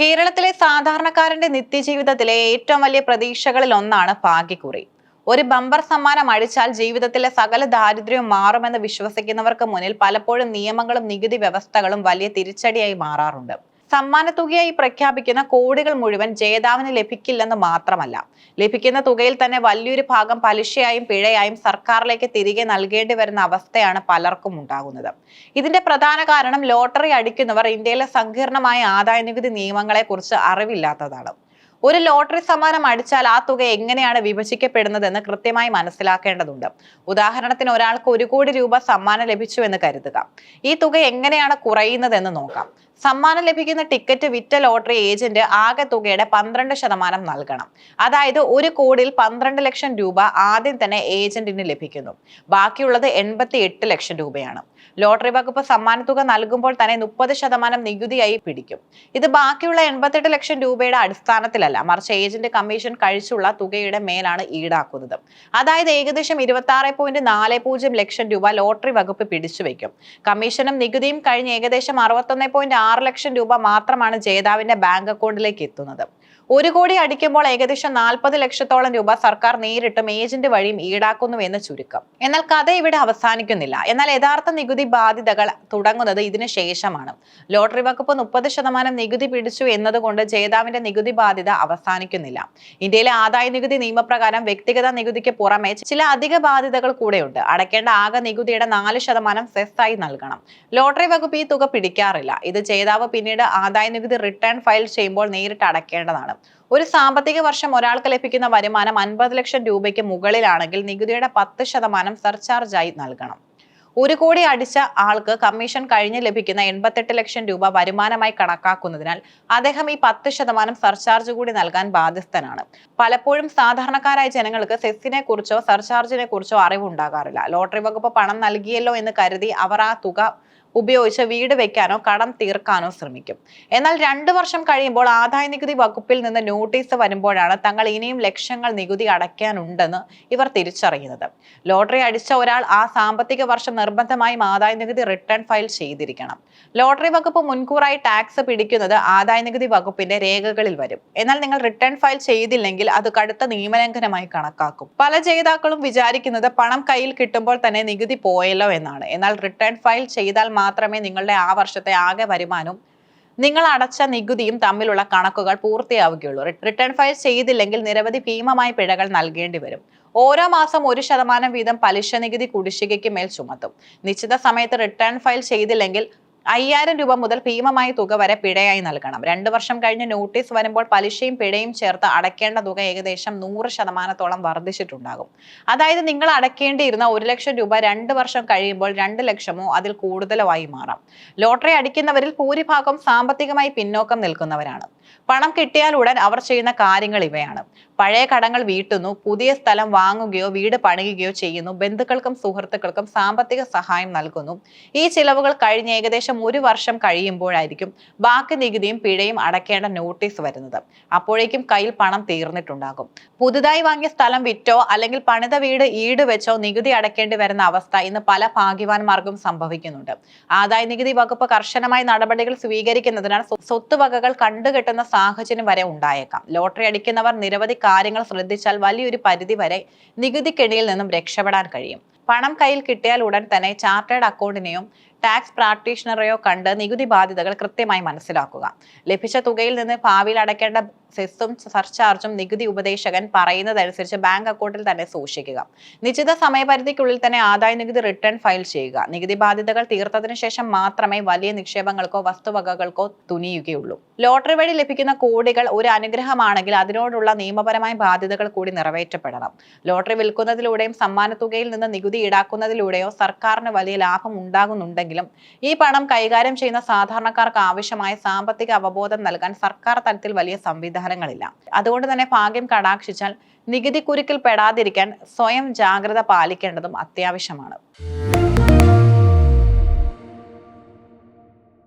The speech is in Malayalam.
കേരളത്തിലെ സാധാരണക്കാരന്റെ നിത്യജീവിതത്തിലെ ഏറ്റവും വലിയ പ്രതീക്ഷകളിൽ ഒന്നാണ് ഭാഗ്യക്കുറി. ഒരു ബമ്പർ സമ്മാനം അടിച്ചാൽ ജീവിതത്തിലെ സകല ദാരിദ്ര്യവും മാറുമെന്ന് വിശ്വസിക്കുന്നവർക്ക് മുന്നിൽ പലപ്പോഴും നിയമങ്ങളും നികുതി വ്യവസ്ഥകളും വലിയ തിരിച്ചടിയായി മാറാറുണ്ട്. സമ്മാനത്തുകയായി പ്രഖ്യാപിക്കുന്ന കോടികൾ മുഴുവൻ ജേതാവിന് ലഭിക്കില്ലെന്ന് മാത്രമല്ല, ലഭിക്കുന്ന തുകയിൽ തന്നെ വലിയൊരു ഭാഗം പലിശയായും പിഴയായും സർക്കാരിലേക്ക് തിരികെ നൽകേണ്ടി വരുന്ന അവസ്ഥയാണ് പലർക്കും ഉണ്ടാകുന്നത്. ഇതിന്റെ പ്രധാന കാരണം ലോട്ടറി അടിക്കുന്നവർ ഇന്ത്യയിലെ സങ്കീർണമായ ആദായനികുതി നിയമങ്ങളെ കുറിച്ച് അറിവില്ലാത്തതാണ്. ഒരു ലോട്ടറി സമ്മാനം അടിച്ചാൽ ആ തുക എങ്ങനെയാണ് വിഭജിക്കപ്പെടുന്നതെന്ന് കൃത്യമായി മനസ്സിലാക്കേണ്ടതുണ്ട്. ഉദാഹരണത്തിന്, ഒരാൾക്ക് 1 കോടി രൂപ സമ്മാനം ലഭിച്ചു എന്ന് കരുതുക. ഈ തുക എങ്ങനെയാണ് കുറയുന്നതെന്ന് നോക്കാം. സമ്മാനം ലഭിക്കുന്ന ടിക്കറ്റ് വിറ്റ ലോട്ടറി ഏജന്റ് ആകെ തുകയുടെ 12% നൽകണം. അതായത് 1 കോടിയിൽ 12 ലക്ഷം രൂപ ആദ്യം തന്നെ ഏജന്റിന് ലഭിക്കുന്നു. ബാക്കിയുള്ളത് 88 ലക്ഷം രൂപയാണ്. ലോട്ടറി വകുപ്പ് സമ്മാനത്തുക നൽകുമ്പോൾ തന്നെ 30% നികുതിയായി പിടിക്കും. ഇത് ബാക്കിയുള്ള 88 ലക്ഷം രൂപയുടെ അടിസ്ഥാനത്തിലല്ല, മറിച്ച് ഏജന്റ് കമ്മീഷൻ കഴിച്ചുള്ള തുകയുടെ മേലാണ് ഈടാക്കുന്നത്. അതായത് ഏകദേശം 26.40 ലക്ഷം രൂപ ലോട്ടറി വകുപ്പ് പിടിച്ചുവെക്കും. കമ്മീഷനും നികുതിയും കഴിഞ്ഞ് ഏകദേശം 61.6 ലക്ഷം രൂപ മാത്രമാണ് ജേതാവിന്റെ ബാങ്ക് അക്കൗണ്ടിലേക്ക് എത്തുന്നത്. 1 കോടി അടിക്കുമ്പോൾ ഏകദേശം 40 ലക്ഷത്തോളം രൂപ സർക്കാർ നേരിട്ടും ഏജന്റ് വഴിയും ഈടാക്കുന്നുവെന്ന് ചുരുക്കം. എന്നാൽ കഥ ഇവിടെ അവസാനിക്കുന്നില്ല. എന്നാൽ യഥാർത്ഥ നികുതി ബാധ്യതകൾ തുടങ്ങുന്നത് ഇതിനു ശേഷമാണ്. ലോട്ടറി വകുപ്പ് 30% നികുതി പിടിച്ചു എന്നതുകൊണ്ട് ജേതാവിന്റെ നികുതി ബാധ്യത അവസാനിക്കുന്നില്ല. ഇന്ത്യയിലെ ആദായ നികുതി നിയമപ്രകാരം വ്യക്തിഗത നികുതിക്ക് പുറമെ ചില അധിക ബാധ്യതകൾ കൂടെയുണ്ട്. അടയ്ക്കേണ്ട ആകെ നികുതിയുടെ 4% സെസ്സായി നൽകണം. ലോട്ടറി വകുപ്പ് ഈ തുക പിടിക്കാറില്ല. ഇത് ജേതാവ് പിന്നീട് ആദായ നികുതി റിട്ടേൺ ഫയൽ ചെയ്യുമ്പോൾ നേരിട്ട് അടയ്ക്കേണ്ടതാണ്. ഒരു സാമ്പത്തിക വർഷം ഒരാൾക്ക് ലഭിക്കുന്ന വരുമാനം 50 ലക്ഷം രൂപയ്ക്ക് മുകളിലാണെങ്കിൽ നികുതിയുടെ 10% സർചാർജായി നൽകണം. 1 കോടി അടിച്ച ആൾക്ക് കമ്മീഷൻ കഴിഞ്ഞ് ലഭിക്കുന്ന 88 ലക്ഷം രൂപ വരുമാനമായി കണക്കാക്കുന്നതിനാൽ അദ്ദേഹം ഈ 10% സർചാർജ് കൂടി നൽകാൻ ബാധ്യസ്ഥനാണ്. പലപ്പോഴും സാധാരണക്കാരായ ജനങ്ങൾക്ക് സെസ്സിനെ കുറിച്ചോ സർചാർജിനെ കുറിച്ചോ അറിവുണ്ടാകാറില്ല. ലോട്ടറി വകുപ്പ് പണം നൽകിയല്ലോ എന്ന് കരുതി അവർ ആ തുക ഉപയോഗിച്ച് വീട് വെക്കാനോ കടം തീർക്കാനോ ശ്രമിക്കും. എന്നാൽ 2 വർഷം കഴിയുമ്പോൾ ആദായ നികുതി വകുപ്പിൽ നിന്ന് നോട്ടീസ് വരുമ്പോഴാണ് തങ്ങൾ ഇനിയും ലക്ഷങ്ങൾ നികുതി അടയ്ക്കാനുണ്ടെന്ന് ഇവർ തിരിച്ചറിയുന്നത്. ലോട്ടറി അടിച്ച ഒരാൾ ആ സാമ്പത്തിക വർഷം നിർബന്ധമായും ആദായ നികുതി റിട്ടേൺ ഫയൽ ചെയ്തിരിക്കണം. ലോട്ടറി വകുപ്പ് മുൻകൂറായി ടാക്സ് പിടിക്കുന്നത് ആദായ നികുതി വകുപ്പിന്റെ രേഖകളിൽ വരും. എന്നാൽ നിങ്ങൾ റിട്ടേൺ ഫയൽ ചെയ്തില്ലെങ്കിൽ അത് കടുത്ത നിയമലംഘനമായി കണക്കാക്കും. പല ജേതാക്കളും വിചാരിക്കുന്നത് പണം കയ്യിൽ കിട്ടുമ്പോൾ തന്നെ നികുതി പോയല്ലോ എന്നാണ്. എന്നാൽ റിട്ടേൺ ഫയൽ ചെയ്താൽ മാത്രമേ നിങ്ങളുടെ ആ വർഷത്തെ ആകെ വരുമാനവും നിങ്ങൾ അടച്ച നികുതിയും തമ്മിലുള്ള കണക്കുകൾ പൂർത്തിയാവുകയുള്ളൂ. റിട്ടേൺ ഫയൽ ചെയ്തില്ലെങ്കിൽ നിരവധി ഭീമമായ പിഴകൾ നൽകേണ്ടി വരും. ഓരോ മാസം 1% വീതം പലിശ നികുതി കുടിശ്ശികയ്ക്ക് മേൽ ചുമത്തും. നിശ്ചിത സമയത്ത് റിട്ടേൺ ഫയൽ ചെയ്തില്ലെങ്കിൽ 5000 രൂപ മുതൽ ഭീമമായ തുക വരെ പിഴയായി നൽകണം. 2 വർഷം കഴിഞ്ഞ് നോട്ടീസ് വരുമ്പോൾ പലിശയും പിഴയും ചേർത്ത് അടയ്ക്കേണ്ട തുക ഏകദേശം 100% വർദ്ധിച്ചിട്ടുണ്ടാകും. അതായത് നിങ്ങൾ അടയ്ക്കേണ്ടിയിരുന്ന 1 ലക്ഷം രൂപ 2 വർഷം കഴിയുമ്പോൾ 2 ലക്ഷമോ അതിൽ കൂടുതലോ ആയി മാറാം. ലോട്ടറി അടിക്കുന്നവരിൽ ഭൂരിഭാഗം സാമ്പത്തികമായി പിന്നോക്കം നിൽക്കുന്നവരാണ്. പണം കിട്ടിയാൽ ഉടൻ അവർ ചെയ്യുന്ന കാര്യങ്ങൾ ഇവയാണ്: പഴയ കടങ്ങൾ വീട്ടുന്നു, പുതിയ സ്ഥലം വാങ്ങുകയോ വീട് പണിയുകയോ ചെയ്യുന്നു, ബന്ധുക്കൾക്കും സുഹൃത്തുക്കൾക്കും സാമ്പത്തിക സഹായം നൽകുന്നു. ഈ ചിലവുകൾ കഴിഞ്ഞ് ഏകദേശം 1 വർഷം കഴിയുമ്പോഴായിരിക്കും ബാക്കി നികുതിയും പിഴയും അടയ്ക്കേണ്ട നോട്ടീസ് വരുന്നത്. അപ്പോഴേക്കും കയ്യിൽ പണം തീർന്നിട്ടുണ്ടാകും. പുതുതായി വാങ്ങിയ സ്ഥലം വിറ്റോ അല്ലെങ്കിൽ പണിത വീട് ഈട് വെച്ചോ നികുതി അടയ്ക്കേണ്ടി വരുന്ന അവസ്ഥ ഇന്ന് പല ഭാഗ്യവാന്മാർക്കും സംഭവിക്കുന്നുണ്ട്. ആദായ നികുതി വകുപ്പ് കർശനമായ നടപടികൾ സ്വീകരിക്കുന്നതിനാൽ സ്വത്തുവകകൾ കണ്ടുകെട്ടുന്ന സാഹചര്യം വരെ ഉണ്ടായേക്കാം. ലോട്ടറി അടിക്കുന്നവർ നിരവധി കാര്യങ്ങൾ ശ്രദ്ധിച്ചാൽ വലിയൊരു പരിധി വരെ നികുതി കെണിയിൽ നിന്നും രക്ഷപ്പെടാൻ കഴിയും. പണം കയ്യിൽ കിട്ടിയാൽ ഉടൻ തന്നെ ചാർട്ടേഡ് അക്കൗണ്ടിനെയോ ടാക്സ് പ്രാക്ടീഷണറെയോ കണ്ട് നികുതി ബാധ്യതകൾ കൃത്യമായി മനസ്സിലാക്കുക. ലഭിച്ച തുകയിൽ നിന്ന് ഭാവിയിൽ അടയ്ക്കേണ്ട സെസ്സും സർചാർജും നികുതി ഉപദേശകൻ പറയുന്നതനുസരിച്ച് ബാങ്ക് അക്കൗണ്ടിൽ തന്നെ സൂക്ഷിക്കുക. നിശ്ചിത സമയപരിധിക്കുള്ളിൽ തന്നെ ആദായ നികുതി റിട്ടേൺ ഫയൽ ചെയ്യുക. നികുതി ബാധ്യതകൾ തീർത്തതിനു ശേഷം മാത്രമേ വലിയ നിക്ഷേപങ്ങൾക്കോ വസ്തുവകകൾക്കോ തുനിയുകയുള്ളൂ. ലോട്ടറി വഴി ലഭിക്കുന്ന കോടികൾ ഒരു അനുഗ്രഹമാണെങ്കിൽ അതിനോടുള്ള നിയമപരമായ ബാധ്യതകൾ കൂടി നിറവേറ്റപ്പെടണം. ലോട്ടറി വിൽക്കുന്നതിലൂടെയും സമ്മാനത്തുകയിൽ നിന്ന് നികുതി ഈടാക്കുന്നതിലൂടെയോ സർക്കാരിന് വലിയ ലാഭം ഉണ്ടാകുന്നുണ്ടെങ്കിലും ഈ പണം കൈകാര്യം ചെയ്യുന്ന സാധാരണക്കാർക്ക് ആവശ്യമായ സാമ്പത്തിക അവബോധം നൽകാൻ സർക്കാർ തലത്തിൽ വലിയ സംവിധാനങ്ങളില്ല. അതുകൊണ്ട് തന്നെ ഭാഗ്യം കടാക്ഷിച്ചാൽ നികുതി കുരുക്കിൽ പെടാതിരിക്കാൻ സ്വയം ജാഗ്രത പാലിക്കേണ്ടതും അത്യാവശ്യമാണ്.